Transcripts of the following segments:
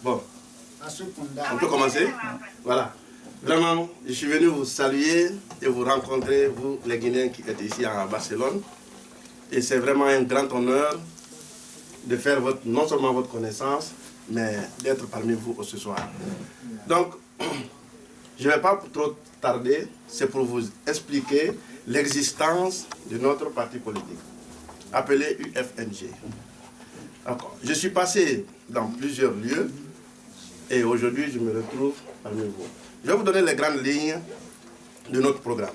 Bon, on peut commencer. Voilà. Vraiment, je suis venu vous saluer et vous rencontrer, vous les Guinéens qui êtes ici à Barcelone. Et c'est vraiment un grand honneur de faire non seulement votre connaissance, mais d'être parmi vous ce soir. Donc, je ne vais pas trop tarder, c'est pour vous expliquer l'existence de notre parti politique, appelé UFNG. Je suis passé dans plusieurs lieux et aujourd'hui je me retrouve parmi vous. Je vais vous donner les grandes lignes de notre programme.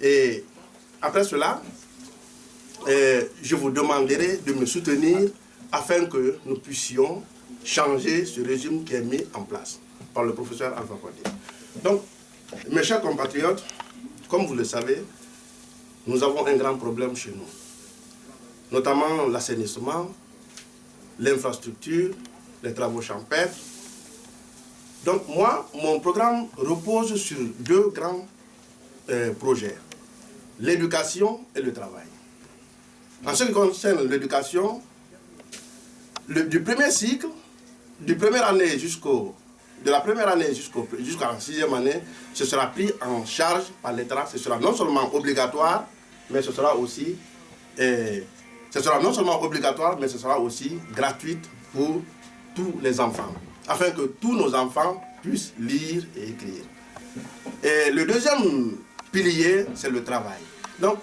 Et après cela, je vous demanderai de me soutenir afin que nous puissions changer ce régime qui est mis en place par le professeur Alpha Condé. Donc, mes chers compatriotes, comme vous le savez, nous avons un grand problème chez nous, notamment l'assainissement, l'infrastructure, les travaux champêtres. Donc moi, mon programme repose sur deux grands projets, l'éducation et le travail. En ce qui concerne l'éducation, du premier cycle, de la première année jusqu'à la 6e année, ce sera pris en charge par l'État. Ce sera non seulement obligatoire, mais ce sera aussi gratuit pour tous les enfants, afin que tous nos enfants puissent lire et écrire. Et le deuxième pilier, c'est le travail. Donc,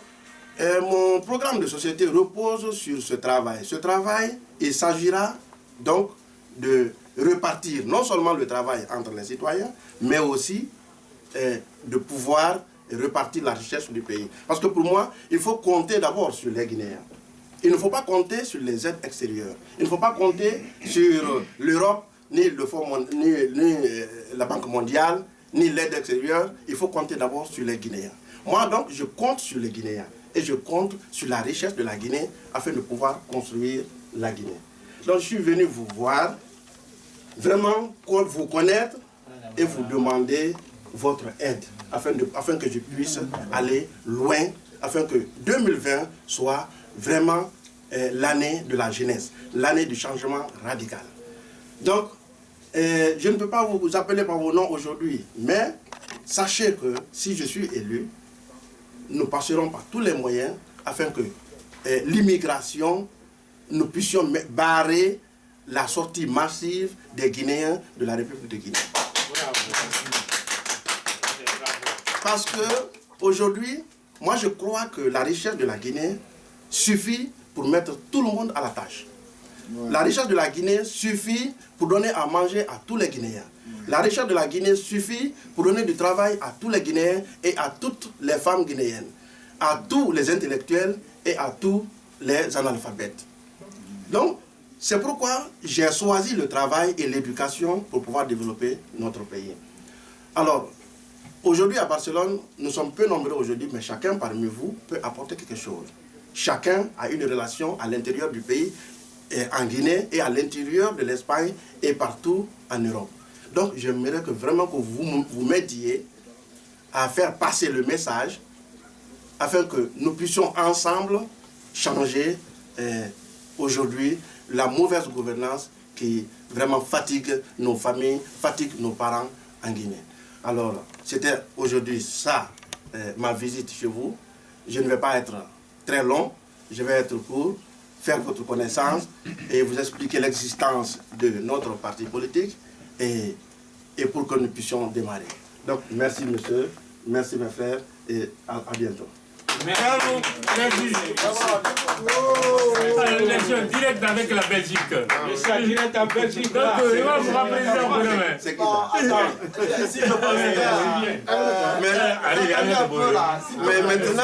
mon programme de société repose sur ce travail. Ce travail, il s'agira donc de repartir non seulement le travail entre les citoyens, mais aussi de pouvoir repartir la richesse du pays. Parce que pour moi, il faut compter d'abord sur les Guinéens. Il ne faut pas compter sur les aides extérieures. Il ne faut pas compter sur l'Europe, ni la Banque mondiale, ni l'aide extérieure. Il faut compter d'abord sur les Guinéens. Moi donc, je compte sur les Guinéens. Et je compte sur la richesse de la Guinée afin de pouvoir construire la Guinée. Donc je suis venu vous voir, vraiment vous connaître et vous demander votre aide afin que je puisse aller loin, afin que 2020 soit vraiment l'année de la jeunesse, l'année du changement radical. Donc, je ne peux pas vous appeler par vos noms aujourd'hui, mais sachez que si je suis élu, nous passerons par tous les moyens afin que l'immigration, nous puissions barrer la sortie massive des Guinéens de la République de Guinée. Parce que aujourd'hui, moi je crois que la richesse de la Guinée suffit pour mettre tout le monde à la tâche. La richesse de la Guinée suffit pour donner à manger à tous les Guinéens. La richesse de la Guinée suffit pour donner du travail à tous les Guinéens et à toutes les femmes guinéennes, à tous les intellectuels et à tous les analphabètes. Donc, c'est pourquoi j'ai choisi le travail et l'éducation pour pouvoir développer notre pays. Alors, aujourd'hui à Barcelone, nous sommes peu nombreux aujourd'hui, mais chacun parmi vous peut apporter quelque chose. Chacun a une relation à l'intérieur du pays, en Guinée et à l'intérieur de l'Espagne et partout en Europe. Donc j'aimerais que vraiment que vous m'aidiez à faire passer le message afin que nous puissions ensemble changer aujourd'hui la mauvaise gouvernance qui vraiment fatigue nos familles, fatigue nos parents en Guinée. Alors c'était aujourd'hui ça, ma visite chez vous. Je ne vais pas être très long, je vais être court, faire votre connaissance et vous expliquer l'existence de notre parti politique et pour que nous puissions démarrer. Donc, merci monsieur, merci mes frères et à bientôt. Merci. L'élection directe avec la Belgique. L'élection directe en Belgique. Donc, il va vous rappeler ça pour demain. C'est qui ça? Si je pense mais maintenant,